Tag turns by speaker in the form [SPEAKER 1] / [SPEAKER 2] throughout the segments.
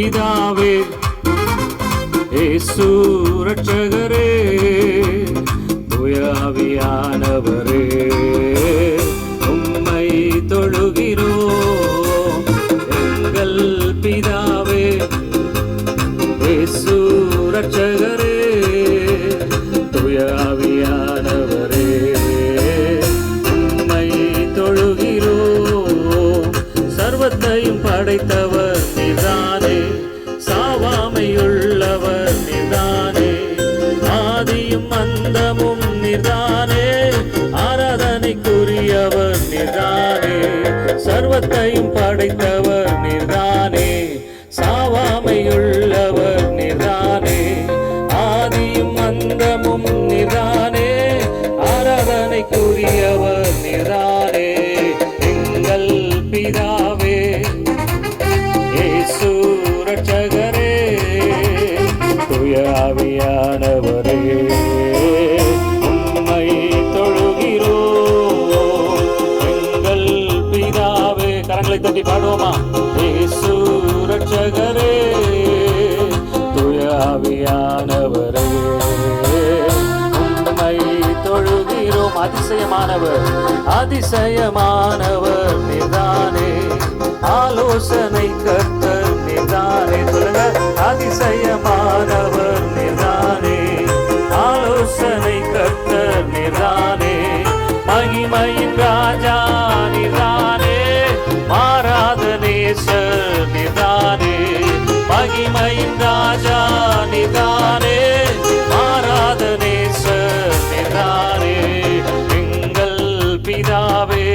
[SPEAKER 1] பிதாவே, இயேசு ரட்சகரே, தூய ஆவியானவரே, உம்மை தொழுகிறோம். எங்கள் பிதாவே, இயேசு ரட்சகரே, தூய ஆவியானவரே, உம்மை தொழுகிறோம். சர்வத்தையும் படைத்தவர் நீர்தானே, சாவாமையுள்ளவர் நீர்தானே, ஆதியும் அந்தமும் நீர்தானே, ஆராதனைக்குரியவர் நீர்தானே. சர்வத்தையும் படைத்தவர் நீர்தானே, சாவாமையுள்ளவர் நீர்தானே, ஆதியும் அந்தமும் நீர்தானே, ஆராதனைக்குரியவர் நீர்தானே. எங்கள் பிதாவே, இயேசு ரட்சகரே, தூய ஆவியானவரே, உம்மை தொழுகிறோம். எங்கள் பிதாவே, கரங்களை தட்டி பாடுவோமா? இயேசு ரட்சகரே, தூய ஆவியானவரே, உம்மை தொழுகிறோம். அதிசயமானவர், அதிசயமானவர் நீர்தானே, ஆலோசனை கர்த்தர் நீர்தானே. சொல்லுங்க, அதிசயமானவர் நீர்தானே, ஆலோசனை கர்த்தர் நீர்தானே, மகிமையின் ராஜா நீர்தானே, மாறாத நேசர் நீர்தானே, மகிமையின் ராஜா நீர்தானே, மாறாத நேசர் நீர்தானே. எங்கள் பிதாவே,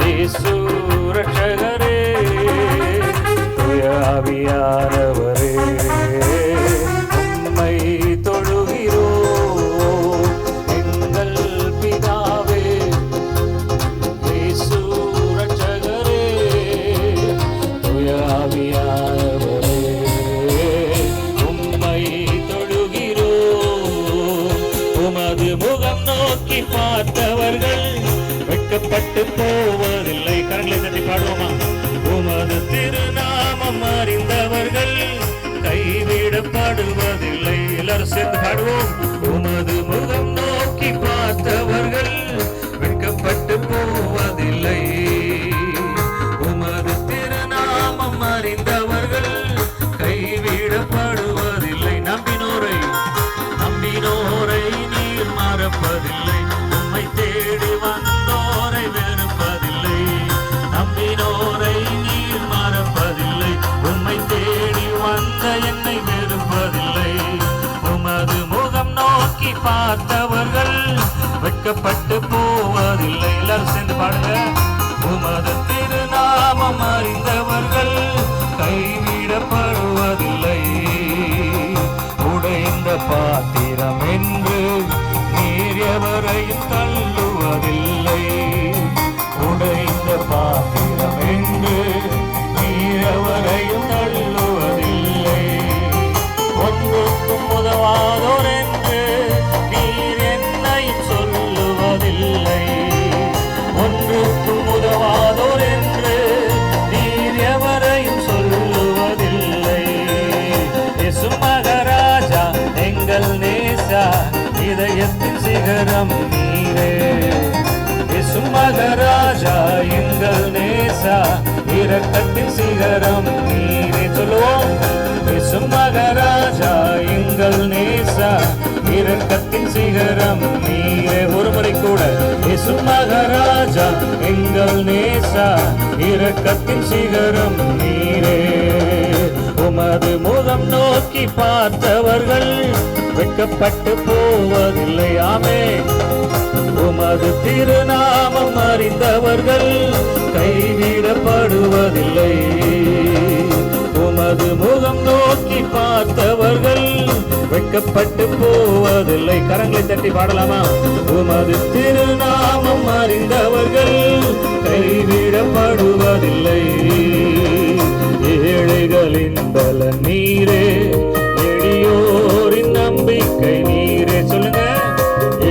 [SPEAKER 1] இயேசு ரட்சகரே, தூய ஆவியானவரே, உம்மை தொழுகிறோம். எங்கள் பிதாவே, இயேசு ரட்சகரே, தூய ஆவியானவரே, உம்மை தொழுகிறோம். உமது முகம் நோக்கி பார்த்தவர்கள் வெட்கப்பட்டு போவதில்லை. கரங்களை தட்டி பாடுவோமா? உமது திருநாமம் அறிந்தவர்கள் கைவிடப்படுவதில்லை. எல்லாரும் சேர்ந்து பாடுவோம். உமது முகம் நோக்கி பார்த்தவர்கள் வெட்கப்பட்டு போவதில்லை. உமது திருநாமம் அறிந்தவர்கள் கைவிடப்படுவதில்லை. நம்பினோரை நீர் மறப்பதில்லை. உம்மை தேடி வந்தோரை வெறுப்பதில்லை. நம்பினோரை நீர் மறப்பதில்லை. உம்மை தேடி வந்த என்னை வெறுப்பதில்லை. உமது முகம் நோக்கி பார்த்தவர்கள் வெட்கப்பட்டு போவதில்லை. எல்லாரும் சேர்ந்து பாடுங்க. உமது திருநாமம் அறிந்தவர்கள் கைவிடப்படுவதில்லை. உடைந்த பாத்திரம் என்று நீர் எவரையும் தள்ளுவதில்லை. உடைந்த பாத்திரம் என்று நீர் எவரையும் தள்ளுவதில்லை. ஒன்றுக்கும் உதவாதோர் என்று நீர் என்னையும் சொல்லுவதில்லை. ஒன்றுக்கும் உதவாதோர் என்று நீர் எவரையும் சொல்லுவதில்லை. இயேசு மகாராஜா எங்கள் நேசா, இதயத்தின் சிகரம் நீரே. இயேசு மகாராஜா எங்கள் நேசா, இரக்கத்தின் சிகரம் நீரே. சொல்லுவோம். இயேசு மகாராஜா எங்கள் நேசா, இரக்கத்தின் சிகரம் நீரே. ஒரு முறை கூட. இயேசு மகாராஜா எங்கள் நேசா, இரக்கத்தின் சிகரம் நீரே. உமது முகம் நோக்கி பார்த்தவர்கள் வெட்கப்பட்டு போவதில்லை. ஆமென். உமது திருநாமம் அறிந்தவர்கள் கைவிடப்படுவதில்லை. உமது முகம் நோக்கி பார்த்தவர்கள் வெட்கப்பட்டு போவதில்லை. கரங்களை தட்டி பாடலாமா? உமது திருநாமம் அறிந்தவர்கள் கைவிடப்படுவதில்லை. ஏழைகளின் பலன் நீரே, எளியோரின் நம்பிக்கை நீரே. சொல்லுங்க.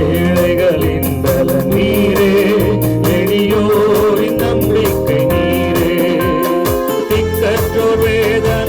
[SPEAKER 1] ஏழைகளின் பலன் நீரே, எளியோரின் நம்பிக்கை நீரே. திக்கற்றோர் வேதனை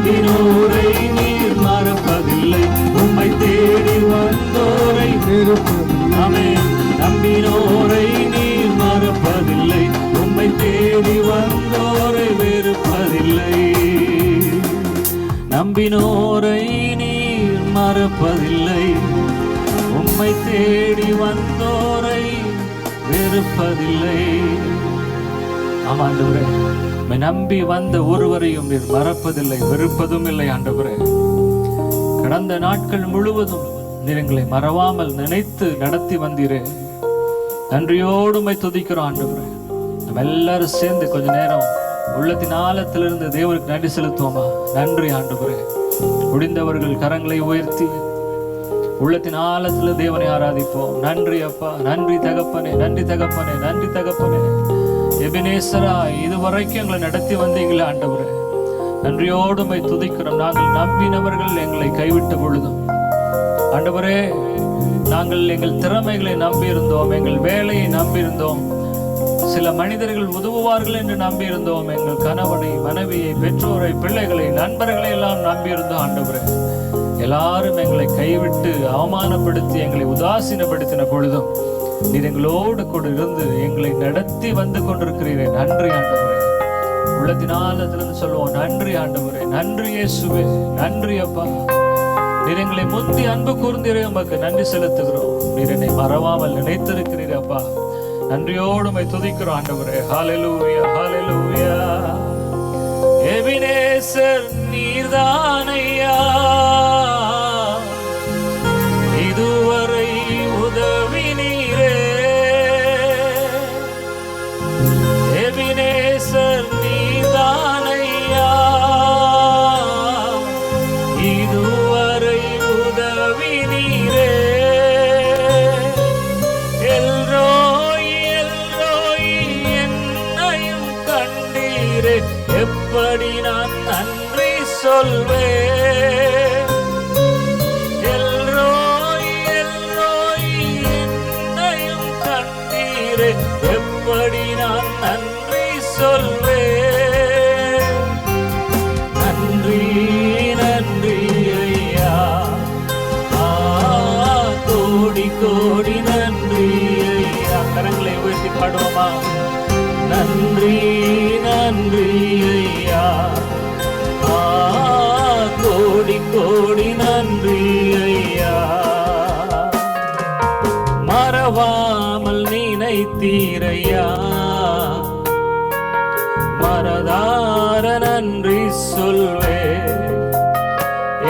[SPEAKER 1] நம்பினோரை நீர் மறப்பதில்லை, உம்மை தேடி வந்தோரை ஆமென். நம்பினோரை நீர் மறப்பதில்லை, உம்மை தேடி வந்தோரை வெறுப்பதில்லை. நம்பினோரை நீர் மறப்பதில்லை, உம்மை தேடி வந்தோரை வெறுப்பதில்லை. ஆமா ஆண்டவரே, உம்மை நம்பி வந்த ஒருவரையும் நீர் மறப்பதில்லை, வெறுப்பதும் இல்லை ஆண்டவரே. கடந்த நாட்கள் முழுவதும் நீர் எங்களை மறவாமல் நினைத்து நடத்தி வந்தீரே, நன்றியோடு உம்மை துதிக்கிறோம் ஆண்டவரே. நம்ம எல்லாரும் சேர்ந்து கொஞ்ச நேரம் உள்ளத்தின் ஆழத்திலிருந்து தேவனுக்கு நன்றி செலுத்துவோமா? நன்றி ஆண்டவரே. முடிந்தவர்கள் கரங்களை உயர்த்தி உள்ளத்தின் ஆழத்தில் தேவனை ஆராதிப்போம். நன்றி அப்பா, நன்றி தகப்பனே, நன்றி தகப்பனே, நன்றி தகப்பனே. எபினேசரா, இதுவரைக்கும் எங்களை நடத்தி வந்தீங்களே ஆண்டவரே, நன்றியோடு உம்மை துதிக்கிறோம். நாங்கள் நம்பினவர்கள் எங்களை கைவிட்ட பொழுதும் ஆண்டவரே, நாங்கள் எங்கள் திறமைகளை நம்பியிருந்தோம், எங்கள் வேலையை நம்பியிருந்தோம், சில மனிதர்கள் உதவுவார்கள் என்று நம்பியிருந்தோம், எங்கள் கணவனை, மனைவியை, பெற்றோரை, பிள்ளைகளை, நண்பர்களை எல்லாம் நம்பியிருந்தோம் ஆண்டவரே. எல்லாரும் எங்களை கைவிட்டு அவமானப்படுத்தி எங்களை உதாசீனப்படுத்தின பொழுதும் நீர் எங்களோடு கூட இருந்து எங்களை நடத்தி வந்து கொண்டிருக்கிறீரே, நன்றி ஆண்டவரே. உள்ளத்தினாலத்திலிருந்து சொல்லுவோம், நன்றி ஆண்டவரே, நன்றி இயேசுவே, நன்றி அப்பா. நீர் எங்களை முந்தி அன்பு கூர்ந்தீரே, உமக்கு நன்றி செலுத்துகிறோம். நீர் என்னை மறவாமல் நினைத்திருக்கிறீர் அப்பா, நன்றியோடு உம்மை துதிக்கிறோம் ஆண்டவரே. ஹல்லேலூயா, ஹல்லேலூயா. எபினேசர் நீர்தானையா, இதுவரை உதவினீரே. எபினேசர் நீர்தானையா, இதுவரை உதவினீரே. எல்ரோய், எல்ரோய், என்னையும் கண்டீரே, எப்படி நான் நன்றி சொல்வேன். எல்ரோய், எல்ரோய், என்னையும் கண்டீரே, எப்படி நான் நன்றி சொல்வேன். நன்றி, நன்றி ஐயா, கோடி கோடி நன்றி ஐயா. கரங்களை உயர்த்தி பாடுவோமா? நன்றி, நன்றி ஐயா, கோடி கோடி நன்றி ஐயா. மறவாமல் நினைத்தீரையா, மறதார நன்றி சொல்வே.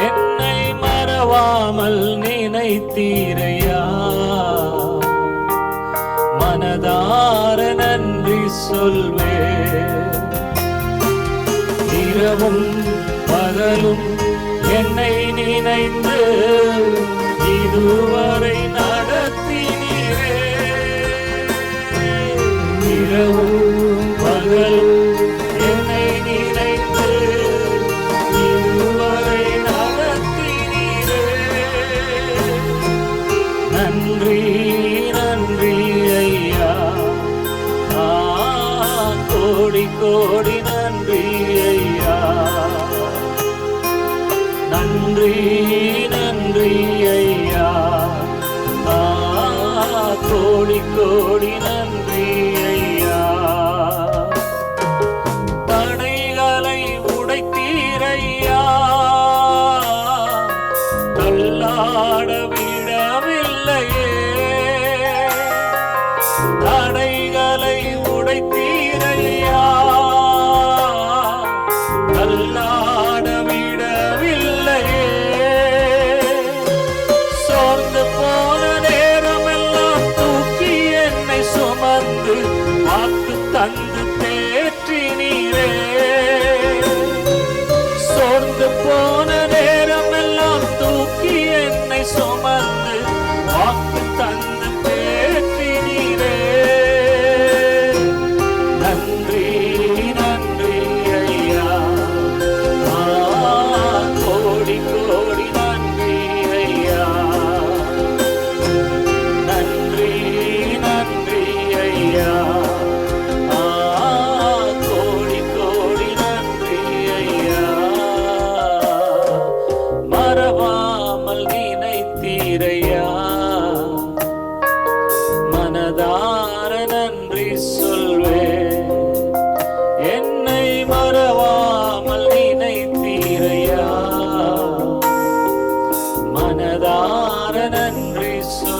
[SPEAKER 1] என்னை மறவாமல் நினைத்தீரையா, மனதார நன்றி சொல்வே. இரவும் பகலும் என்னை நினைந்து இதுவரை நடத்தினீரே. இரவும் பகலும் என்னை நினைந்து இதுவரை நடத்தினீரே. நன்றி, நன்றி ஐயா, கோடி கோடி நன்றி ஐயா. நன்றி, நன்றி ஐயா, கோடி கோடி நன்றி ஐயா. தடைகளை உடைத்தீரையா, தள்ளாட விடவில்லையே. தடைகளை உடைத்தீரையா, தள்ளாட விடவில்லையே. சோர்ந்து போன நேரமெல்லாம் தூக்கி என்னை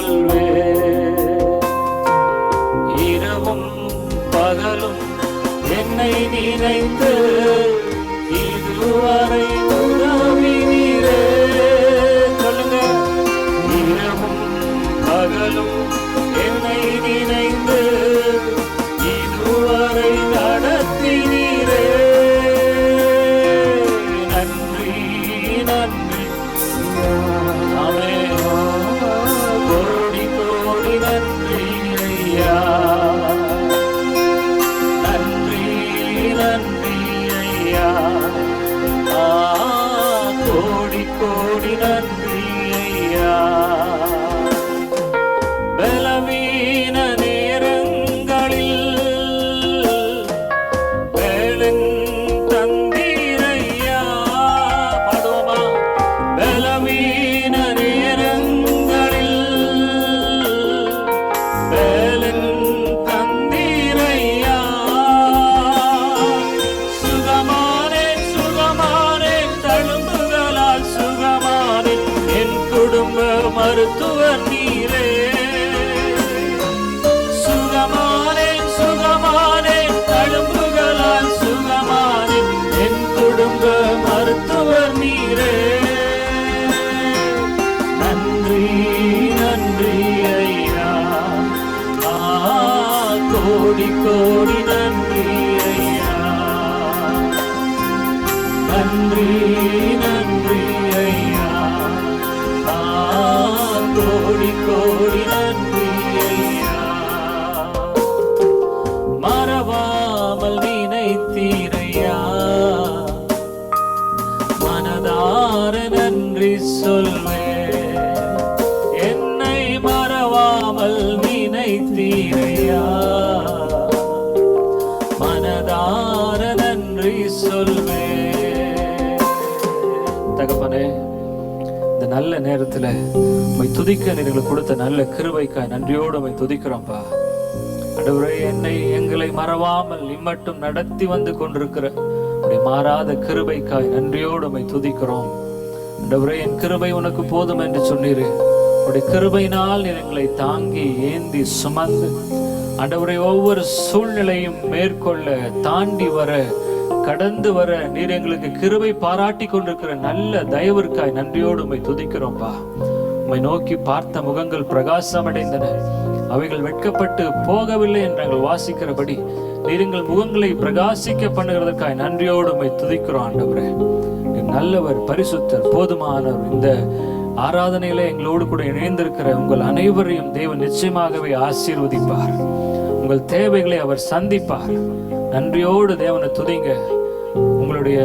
[SPEAKER 1] சொல்வே. இரவும் பகலும் என்னை நினைத்து இதுவரை உறவினீரே. சொல்லுங்க. இரவும் பகலும் என்னை நினைத்து இதுவரை நடத்தினீரே. நன்றி நன்றி. ஆமென். கோடி கோடி நன்றி ஐயா. நன்றி நன்றி ஐயா. கோடி கோடி நன்றி ஐயா. பலவீன நேரங்களில் வேலன் தந்தீரையா. பாடுவோமா? பலவீன நேரங்களில் வேலன் தந்தீரையா. சுகமானேன் சுகமானேன் தழும்புகளால் சுகமானேன். என் குடும்ப மருத்துவர் நீரே. சுகமானேன் சுகமானேன் தழும்புகளால் சுகமானேன். என் குடும்ப மருத்துவர் நீரே. நன்றி நன்றி ஐயா. கோடி கோடி நன்றி ஐயா. நன்றி நன்றி ஐயா. கோடி கோடி நன்றி ஐயா. மறவாமல் நினைத்தீரையா. மனதார நன்றி சொல்வே. என்னை மறவாமல் நினைத்தீரையா. மனதார நன்றி சொல்வே. தகப்பனே, இந்த நல்ல நேரத்துல உம்மை துதிக்க நீங்களுக்கு கொடுத்த நல்ல கிருபைக்காய் நன்றியோடு உம்மை துதிக்கிறோம்ப்பா. ஆண்டவரே, எங்களை மறவாமல் இம்மட்டும் நடத்தி வந்து கொண்டிருக்கிற உம்முடைய மாறாத கிருபைக்காய் நன்றியோடு உம்மை துதிக்கிறோம். ஆண்டவரே, என் கிருபை உனக்கு போதும் என்று சொன்னீரு. உம்முடைய கிருபையினால் நீர் எங்களை தாங்கி ஏந்தி சுமந்து ஆண்டவரே ஒவ்வொரு சூழ்நிலையும் மேற்கொள்ள தாண்டி வர கடந்து வர நீர் எங்களுக்கு கிருபை பாராட்டி கொண்டிருக்கிற நல்ல தயவிற்காய் நன்றியோடு உம்மை துதிக்கிறோம்ப்பா. உம்மை நோக்கி பார்த்த முகங்கள் பிரகாசம் அடைந்தன. அவைகள் வெட்கப்பட்டு போகவில்லை என்று நாங்கள் வாசிக்கிறபடி நீர் எங்கள் முகங்களை பிரகாசிக்க பண்ணுகிறதற்காய் நன்றியோடு உம்மை துதிக்கிறோம். ஆண்டவரே, நீர் நல்லவர், பரிசுத்தர், போதுமானவர். இந்த ஆராதனையில எங்களோடு கூட இணைந்திருக்கிற உங்கள் அனைவரையும் தேவன் நிச்சயமாகவே ஆசீர்வதிப்பார். உங்கள் தேவைகளை அவர் சந்திப்பார். நன்றியோடு தேவனை துதிங்க. உங்களுடைய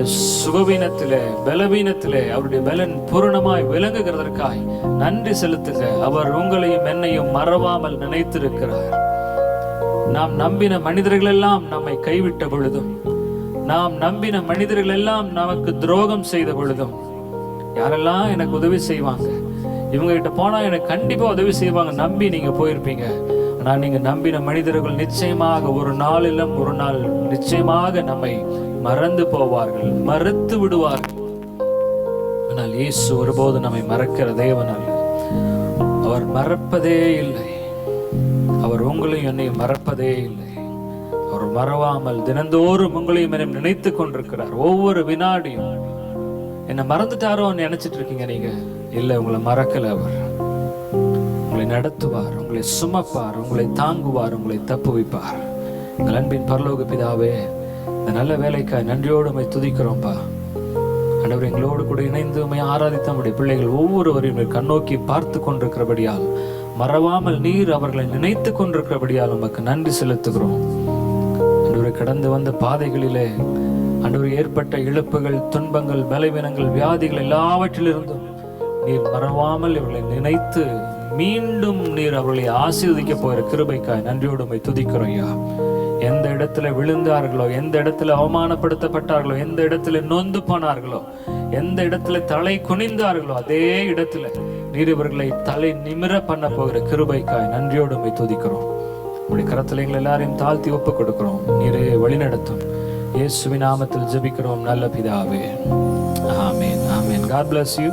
[SPEAKER 1] சுகவீனத்திலே பலவீனத்திலே அவருடைய பலன் பூரணமாய் விளங்குகிறதற்காய் நன்றி செலுத்துங்க. அவர் உங்களையும் என்னையும் மறவாமல் நினைத்திருக்கிறார். நாம் நம்பின மனிதர்கள் எல்லாம் நம்மை கைவிட்ட பொழுதும், நாம் நம்பின மனிதர்கள் எல்லாம் நமக்கு துரோகம் செய்த பொழுதும், யாரெல்லாம் எனக்கு உதவி செய்வாங்க, இவங்க கிட்ட போனா எனக்கு கண்டிப்பா உதவி செய்வாங்க நம்பி நீங்க போயிருப்பீங்க. ஆனா நீங்க நம்பின மனிதர்கள் நிச்சயமாக ஒரு நாளிலும் ஒரு நாள் நிச்சயமாக நம்மை மறந்து போவார்கள், மறுத்து விடுவார்கள். ஆனால் இயேசு ஒருபோது நம்மை மறக்கிற தேவன் அல்ல. அவர் மறப்பதே இல்லை. அவர் உங்களையும் என்னையும் மறப்பதே இல்லை. அவர் மறவாமல் தினந்தோறும் உங்களையும் என்னையும் நினைத்து கொண்டிருக்கிறார். ஒவ்வொரு வினாடியும் என்ன மறந்துட்டாரோன்னு நினைச்சிட்டு இருக்கீங்க நீங்க. இல்லை, உங்களை மறக்கல. அவர் உங்களை நடத்துவார், உங்களை சுமப்பார், உங்களை தாங்குவார், உங்களை தப்புவிப்பார். எங்கள் அன்பின் பரலோக பிதாவே, இந்த நல்ல வேலைக்காய் நன்றியோடு உம்மை துதிக்கிறோம்ப்பா. ஆண்டவர், எங்களோடு கூட இணைந்து உம்மை ஆராதித்த நம்முடைய பிள்ளைகள் ஒவ்வொருவரையும் கண்ணோக்கி பார்த்து கொண்டிருக்கிறபடியால், மறவாமல் நீர் அவர்களை நினைத்து கொண்டிருக்கிறபடியால் உமக்கு நன்றி செலுத்துகிறோம். ஆண்டவரை, கடந்து வந்த பாதைகளிலே ஆண்டவர் ஏற்பட்ட இழப்புகள், துன்பங்கள், பலவீனங்கள், வியாதிகள் எல்லாவற்றிலிருந்தும் நீர் மறவாமல் இவர்களை நினைத்து மீண்டும் நீர் அவர்களை ஆசீர்வதிக்க போகிற கிருபைக்காய் நன்றியோடு உம்மை துதிக்கிறோம் ஐயா. எந்த இடத்துல விழுந்தார்களோ, எந்த இடத்துல அவமானப்படுத்தப்பட்டார்களோ, எந்த இடத்துல நொந்து போனார்களோ, எந்த இடத்துல தலை குனிந்தார்களோ, அதே இடத்துல நீர் இவர்களை தலை நிமிர பண்ண போகிற கிருபைக்காய் நன்றியோடு உம்மை துதிக்கிறோம். உங்களுடைய கரத்தில் எங்களை எல்லாரையும் தாழ்த்தி ஒப்பு கொடுக்கிறோம். நீரே வழிநடத்தும். இயேசுவின் நாமத்தில் ஜெபிக்கிறோம் நல்ல பிதாவே. ஆமென், ஆமென். God bless you.